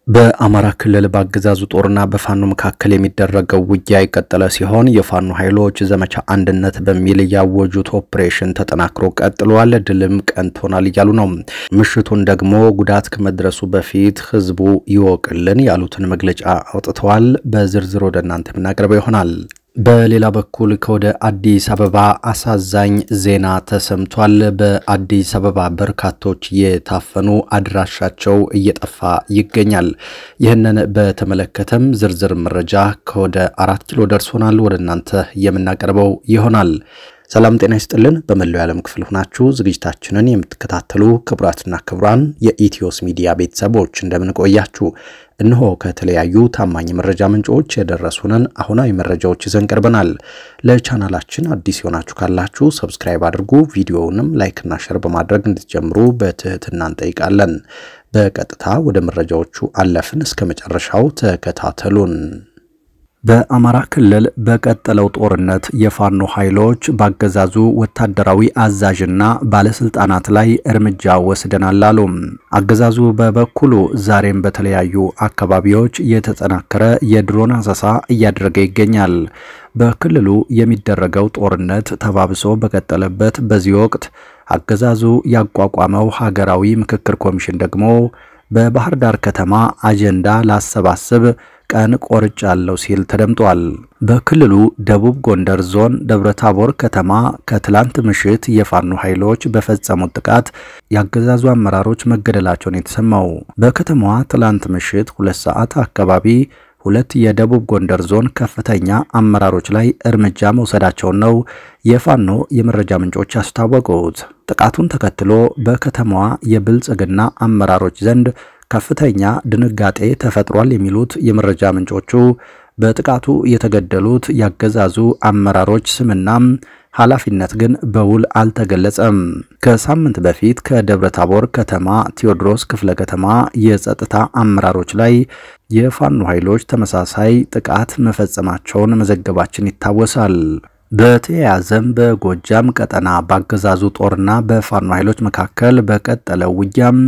በአማራ ክልል በአገዛዙ ጦርና በፋኖ መካከል የሚደረገው ውጊያ የቀጠለ ሲሆን የፋኖ ኃይሎች ዘመቻ አንድነት በሚል ያወጁት ኦፕሬሽን ተጠናክሮ ቀጥሏል። ድልም ቀንቶናል እያሉ ነው። ምሽቱን ደግሞ ጉዳት ከመድረሱ በፊት ህዝቡ ይወቅልን ያሉትን መግለጫ አውጥተዋል። በዝርዝር ወደ እናንተ የምናቀርበው ይሆናል። በሌላ በኩል ከወደ አዲስ አበባ አሳዛኝ ዜና ተሰምቷል። በአዲስ አበባ በርካቶች የታፈኑ አድራሻቸው እየጠፋ ይገኛል። ይህንን በተመለከተም ዝርዝር መረጃ ከወደ 4 ኪሎ ደርሶናል ወደ እናንተ የምናቀርበው ይሆናል። ሰላም ጤና ይስጥልን። በመላው ዓለም ክፍል ሆናችሁ ዝግጅታችንን የምትከታተሉ ክቡራትና ክቡራን የኢትዮስ ሚዲያ ቤተሰቦች እንደምን ቆያችሁ? እነሆ ከተለያዩ ታማኝ መረጃ ምንጮች የደረሱንን አሁናዊ መረጃዎች ይዘን ቀርበናል። ለቻናላችን አዲስ ሆናችሁ ካላችሁ ሰብስክራይብ አድርጉ፣ ቪዲዮውንም ላይክ እና ሼር በማድረግ እንድትጀምሩ በትህትና እንጠይቃለን። በቀጥታ ወደ መረጃዎቹ አለፍን። እስከ መጨረሻው ተከታተሉን። በአማራ ክልል በቀጠለው ጦርነት የፋኖ ኃይሎች ባገዛዙ ወታደራዊ አዛዥና ባለስልጣናት ላይ እርምጃ ወስደናል አሉ። አገዛዙ በበኩሉ ዛሬም በተለያዩ አካባቢዎች የተጠናከረ የድሮን አሰሳ እያደረገ ይገኛል። በክልሉ የሚደረገው ጦርነት ተባብሶ በቀጠለበት በዚህ ወቅት አገዛዙ ያቋቋመው ሀገራዊ ምክክር ኮሚሽን ደግሞ በባህር ዳር ከተማ አጀንዳ ላሰባስብ ቀን ቆርጫለው ሲል ተደምጧል። በክልሉ ደቡብ ጎንደር ዞን ደብረታቦር ከተማ ከትላንት ምሽት የፋኖ ኃይሎች በፈጸሙት ጥቃት ያገዛዙ አመራሮች መገደላቸውን የተሰማው በከተማዋ ትላንት ምሽት 2 ሰዓት አካባቢ 2 የደቡብ ጎንደር ዞን ከፍተኛ አመራሮች ላይ እርምጃ መውሰዳቸውን ነው የፋኖ የመረጃ ምንጮች ያስታወቁት። ጥቃቱን ተከትሎ በከተማዋ የብልጽግና አመራሮች ዘንድ ከፍተኛ ድንጋጤ ተፈጥሯል የሚሉት የመረጃ ምንጮቹ በጥቃቱ የተገደሉት ያገዛዙ አመራሮች ስምና ኃላፊነት ግን በውል አልተገለጸም። ከሳምንት በፊት ከደብረታቦር ከተማ ቴዎድሮስ ክፍለ ከተማ የጸጥታ አመራሮች ላይ የፋኖ ኃይሎች ተመሳሳይ ጥቃት መፈጸማቸውን መዘገባችን ይታወሳል። በተያያዘም በጎጃም ቀጠና ባገዛዙ ጦርና በፋኖ ኃይሎች መካከል በቀጠለው ውጊያም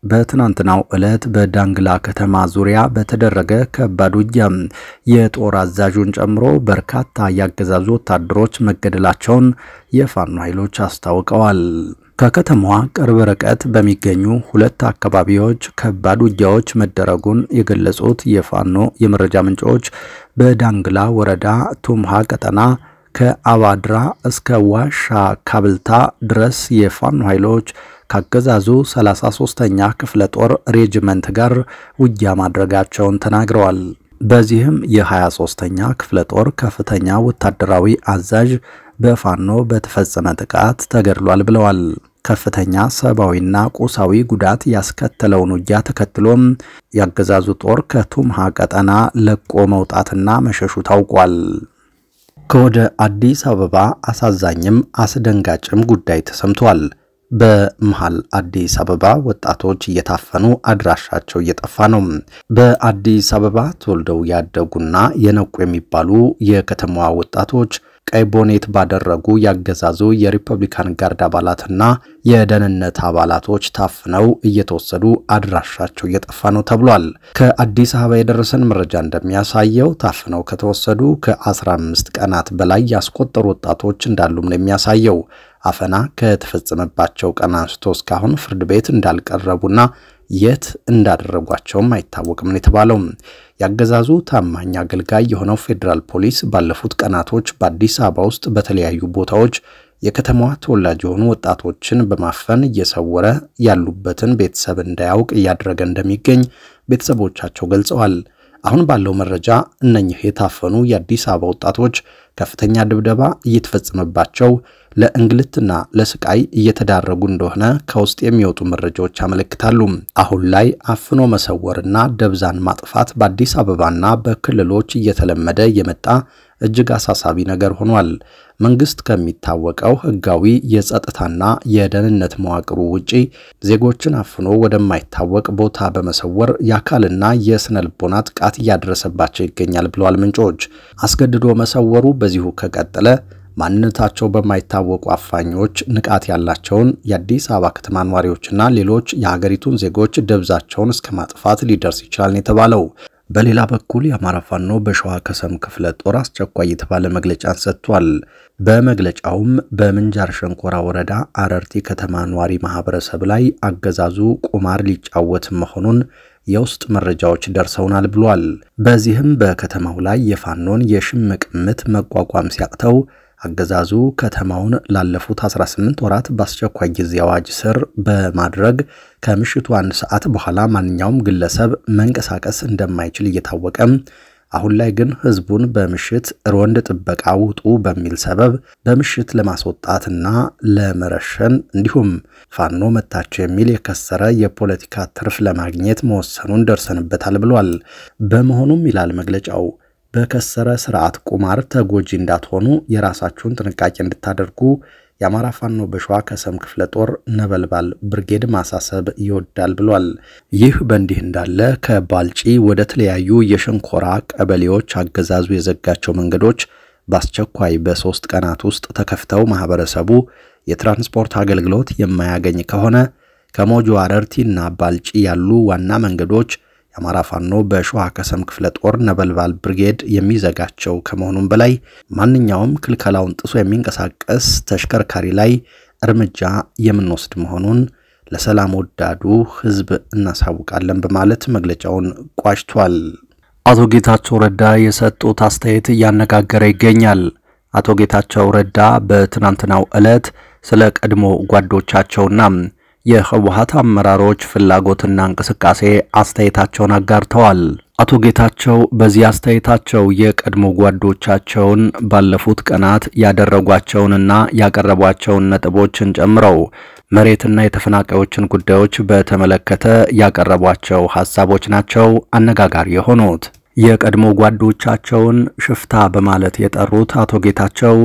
በትናንትናው ዕለት በዳንግላ ከተማ ዙሪያ በተደረገ ከባድ ውጊያ የጦር አዛዡን ጨምሮ በርካታ ያገዛዙ ወታደሮች መገደላቸውን የፋኖ ኃይሎች አስታውቀዋል። ከከተማዋ ቅርብ ርቀት በሚገኙ 2 አካባቢዎች ከባድ ውጊያዎች መደረጉን የገለጹት የፋኖ የመረጃ ምንጮች በዳንግላ ወረዳ ቱምሃ ቀጠና ከአባድራ እስከ ዋሻ ካብልታ ድረስ የፋኖ ኃይሎች ካገዛዙ 33ኛ ክፍለ ጦር ሬጅመንት ጋር ውጊያ ማድረጋቸውን ተናግረዋል። በዚህም የ23ኛ ክፍለ ጦር ከፍተኛ ወታደራዊ አዛዥ በፋኖ በተፈጸመ ጥቃት ተገድሏል ብለዋል። ከፍተኛ ሰብአዊና ቁሳዊ ጉዳት ያስከተለውን ውጊያ ተከትሎም ያገዛዙ ጦር ከቱምሃ ቀጠና ለቆ መውጣትና መሸሹ ታውቋል። ከወደ አዲስ አበባ አሳዛኝም አስደንጋጭም ጉዳይ ተሰምቷል። በመሃል አዲስ አበባ ወጣቶች እየታፈኑ አድራሻቸው እየጠፋ ነው። በአዲስ አበባ ተወልደው ያደጉና የነቁ የሚባሉ የከተማዋ ወጣቶች ቀይ ቦኔት ባደረጉ ያገዛዙ የሪፐብሊካን ጋርድ አባላትና የደህንነት አባላቶች ታፍነው እየተወሰዱ አድራሻቸው እየጠፋ ነው ተብሏል። ከአዲስ አበባ የደረሰን መረጃ እንደሚያሳየው ታፍነው ከተወሰዱ ከ15 ቀናት በላይ ያስቆጠሩ ወጣቶች እንዳሉም ነው የሚያሳየው። አፈና ከተፈጸመባቸው ቀን አንስቶ እስካሁን ፍርድ ቤት እንዳልቀረቡና የት እንዳደረጓቸውም አይታወቅም ነው የተባለው። ያገዛዙ ታማኝ አገልጋይ የሆነው ፌደራል ፖሊስ ባለፉት ቀናቶች በአዲስ አበባ ውስጥ በተለያዩ ቦታዎች የከተማዋ ተወላጅ የሆኑ ወጣቶችን በማፈን እየሰወረ ያሉበትን ቤተሰብ እንዳያውቅ እያደረገ እንደሚገኝ ቤተሰቦቻቸው ገልጸዋል። አሁን ባለው መረጃ እነኚህ የታፈኑ የአዲስ አበባ ወጣቶች ከፍተኛ ድብደባ እየተፈጸመባቸው ለእንግልትና ለስቃይ እየተዳረጉ እንደሆነ ከውስጥ የሚወጡ መረጃዎች ያመለክታሉ። አሁን ላይ አፍኖ መሰወርና ደብዛን ማጥፋት በአዲስ አበባና በክልሎች እየተለመደ የመጣ እጅግ አሳሳቢ ነገር ሆኗል። መንግስት ከሚታወቀው ህጋዊ የጸጥታና የደህንነት መዋቅሩ ውጪ ዜጎችን አፍኖ ወደማይታወቅ ቦታ በመሰወር ያካልና የስነልቦና ጥቃት እያደረሰባቸው ይገኛል ብለዋል ምንጮች። አስገድዶ መሰወሩ በዚሁ ከቀጠለ ማንነታቸው በማይታወቁ አፋኞች ንቃት ያላቸውን የአዲስ አበባ ከተማ ነዋሪዎችና ሌሎች የሀገሪቱን ዜጎች ደብዛቸውን እስከ ማጥፋት ሊደርስ ይችላል የተባለው። በሌላ በኩል የአማራ ፋኖ በሸዋ ከሰም ክፍለ ጦር አስቸኳይ የተባለ መግለጫን ሰጥቷል። በመግለጫውም በምንጃር ሸንኮራ ወረዳ አረርቲ ከተማ ነዋሪ ማህበረሰብ ላይ አገዛዙ ቁማር ሊጫወት መሆኑን የውስጥ መረጃዎች ደርሰውናል ብሏል። በዚህም በከተማው ላይ የፋኖን የሽምቅ ምት መቋቋም ሲያቅተው አገዛዙ ከተማውን ላለፉት 18 ወራት በአስቸኳይ ጊዜ አዋጅ ስር በማድረግ ከምሽቱ 1 ሰዓት በኋላ ማንኛውም ግለሰብ መንቀሳቀስ እንደማይችል እየታወቀ አሁን ላይ ግን ህዝቡን በምሽት ሮንድ ጥበቃ ውጡ በሚል ሰበብ በምሽት ለማስወጣትና ለመረሸን እንዲሁም ፋኖ መታቸው የሚል የከሰረ የፖለቲካ ትርፍ ለማግኘት መወሰኑን ደርሰንበታል ብሏል። በመሆኑም ይላል መግለጫው በከሰረ ስርዓት ቁማር ተጎጂ እንዳትሆኑ የራሳችሁን ጥንቃቄ እንድታደርጉ የአማራ ፋኖ በሸዋ ከሰም ክፍለ ጦር ነበልባል ብርጌድ ማሳሰብ ይወዳል ብሏል። ይህ በእንዲህ እንዳለ ከባልጪ ወደ ተለያዩ የሸንኮራ ቀበሌዎች አገዛዙ የዘጋቸው መንገዶች በአስቸኳይ በ3 ቀናት ውስጥ ተከፍተው ማህበረሰቡ የትራንስፖርት አገልግሎት የማያገኝ ከሆነ ከሞጆ አረርቲና ባልጪ ያሉ ዋና መንገዶች የአማራ ፋኖ በሸዋ ከሰም ክፍለ ጦር ነበልባል ብርጌድ የሚዘጋቸው ከመሆኑም በላይ ማንኛውም ክልከላውን ጥሶ የሚንቀሳቀስ ተሽከርካሪ ላይ እርምጃ የምንወስድ መሆኑን ለሰላም ወዳዱ ህዝብ እናሳውቃለን በማለት መግለጫውን ቋጭቷል። አቶ ጌታቸው ረዳ የሰጡት አስተያየት እያነጋገረ ይገኛል። አቶ ጌታቸው ረዳ በትናንትናው ዕለት ስለ ቀድሞ ጓዶቻቸውና የህወሓት አመራሮች ፍላጎትና እንቅስቃሴ አስተያየታቸውን አጋርተዋል። አቶ ጌታቸው በዚህ አስተያየታቸው የቀድሞ ጓዶቻቸውን ባለፉት ቀናት ያደረጓቸውንና ያቀረቧቸውን ነጥቦችን ጨምረው መሬትና የተፈናቃዮችን ጉዳዮች በተመለከተ ያቀረቧቸው ሐሳቦች ናቸው አነጋጋሪ የሆኑት። የቀድሞ ጓዶቻቸውን ሽፍታ በማለት የጠሩት አቶ ጌታቸው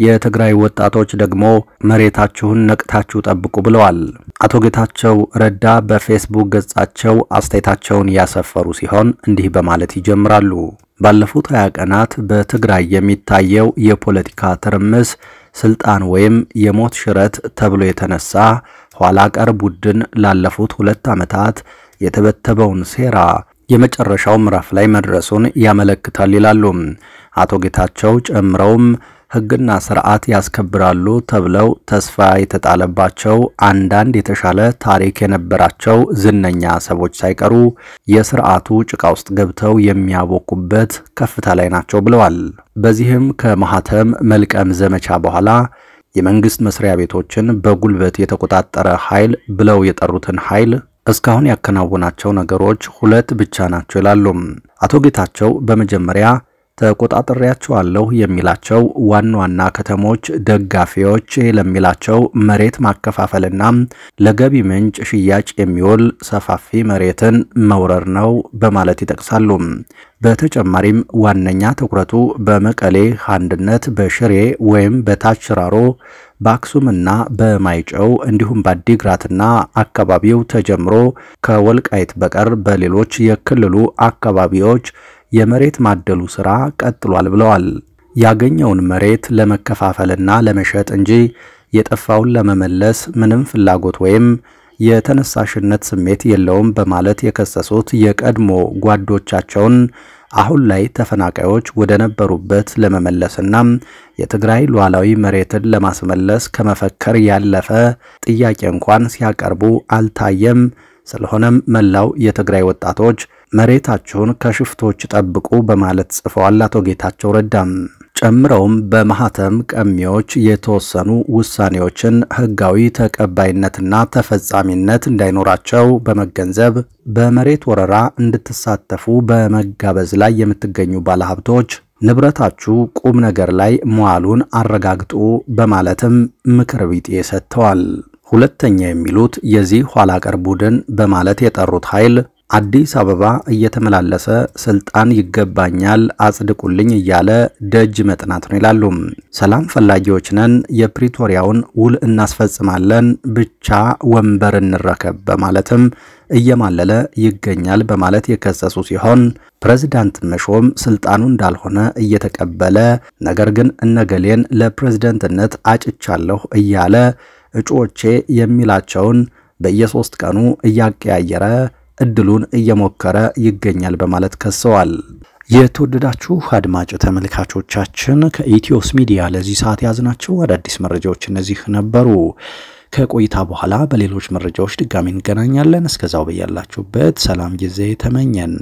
የትግራይ ወጣቶች ደግሞ መሬታችሁን ነቅታችሁ ጠብቁ ብለዋል። አቶ ጌታቸው ረዳ በፌስቡክ ገጻቸው አስተያየታቸውን ያሰፈሩ ሲሆን እንዲህ በማለት ይጀምራሉ። ባለፉት 20 ቀናት በትግራይ የሚታየው የፖለቲካ ትርምስ ስልጣን ወይም የሞት ሽረት ተብሎ የተነሳ ኋላ ቀር ቡድን ላለፉት 2 ዓመታት የተበተበውን ሴራ የመጨረሻው ምዕራፍ ላይ መድረሱን ያመለክታል ይላሉ አቶ ጌታቸው። ጨምረውም ሕግና ስርዓት ያስከብራሉ ተብለው ተስፋ የተጣለባቸው አንዳንድ የተሻለ ታሪክ የነበራቸው ዝነኛ ሰዎች ሳይቀሩ የስርዓቱ ጭቃ ውስጥ ገብተው የሚያቦኩበት ከፍታ ላይ ናቸው ብለዋል። በዚህም ከማህተም መልቀም ዘመቻ በኋላ የመንግስት መስሪያ ቤቶችን በጉልበት የተቆጣጠረ ኃይል ብለው የጠሩትን ኃይል እስካሁን ያከናወናቸው ነገሮች 2 ብቻ ናቸው ይላሉ አቶ ጌታቸው። በመጀመሪያ ተቆጣጣሪያቸዋለሁ የሚላቸው ዋና ከተሞች ደጋፊዎች ለሚላቸው መሬት ማከፋፈልና ለገቢ ምንጭ ሽያጭ የሚውል ሰፋፊ መሬትን መውረር ነው በማለት ይጠቅሳሉ። በተጨማሪም ዋነኛ ትኩረቱ በመቀሌ አንድነት፣ በሽሬ ወይም በታችራሮ፣ በአክሱምና በማይጨው እንዲሁም በአዲግራትና አካባቢው ተጀምሮ ከወልቃይት በቀር በሌሎች የክልሉ አካባቢዎች የመሬት ማደሉ ሥራ ቀጥሏል ብለዋል። ያገኘውን መሬት ለመከፋፈልና ለመሸጥ እንጂ የጠፋውን ለመመለስ ምንም ፍላጎት ወይም የተነሳሽነት ስሜት የለውም በማለት የከሰሱት የቀድሞ ጓዶቻቸውን አሁን ላይ ተፈናቃዮች ወደ ነበሩበት ለመመለስና የትግራይ ሉዓላዊ መሬትን ለማስመለስ ከመፈከር ያለፈ ጥያቄ እንኳን ሲያቀርቡ አልታየም። ስለሆነም መላው የትግራይ ወጣቶች መሬታቸውን ከሽፍቶች ጠብቁ በማለት ጽፈዋል አቶ ጌታቸው ረዳም። ጨምረውም በማህተም ቀሚዎች የተወሰኑ ውሳኔዎችን ህጋዊ ተቀባይነትና ተፈጻሚነት እንዳይኖራቸው በመገንዘብ በመሬት ወረራ እንድትሳተፉ በመጋበዝ ላይ የምትገኙ ባለሀብቶች ንብረታችሁ ቁም ነገር ላይ መዋሉን አረጋግጡ በማለትም ምክር ቢጤ ሰጥተዋል። ሁለተኛ የሚሉት የዚህ ኋላ ቀር ቡድን በማለት የጠሩት ኃይል አዲስ አበባ እየተመላለሰ ስልጣን ይገባኛል አጽድቁልኝ እያለ ደጅ መጥናት ነው ይላሉ። ሰላም ፈላጊዎች ነን፣ የፕሪቶሪያውን ውል እናስፈጽማለን፣ ብቻ ወንበር እንረከብ በማለትም እየማለለ ይገኛል በማለት የከሰሱ ሲሆን ፕሬዝዳንት መሾም ስልጣኑ እንዳልሆነ እየተቀበለ ነገር ግን እነገሌን ለፕሬዝዳንትነት አጭቻለሁ እያለ እጩዎቼ የሚላቸውን በየ3 ቀኑ እያቀያየረ እድሉን እየሞከረ ይገኛል በማለት ከሰዋል። የተወደዳችሁ አድማጭ ተመልካቾቻችን ከኢትዮስ ሚዲያ ለዚህ ሰዓት ያዝናቸው አዳዲስ መረጃዎች እነዚህ ነበሩ። ከቆይታ በኋላ በሌሎች መረጃዎች ድጋሚ እንገናኛለን። እስከዛው በያላችሁበት ሰላም ጊዜ ተመኘን።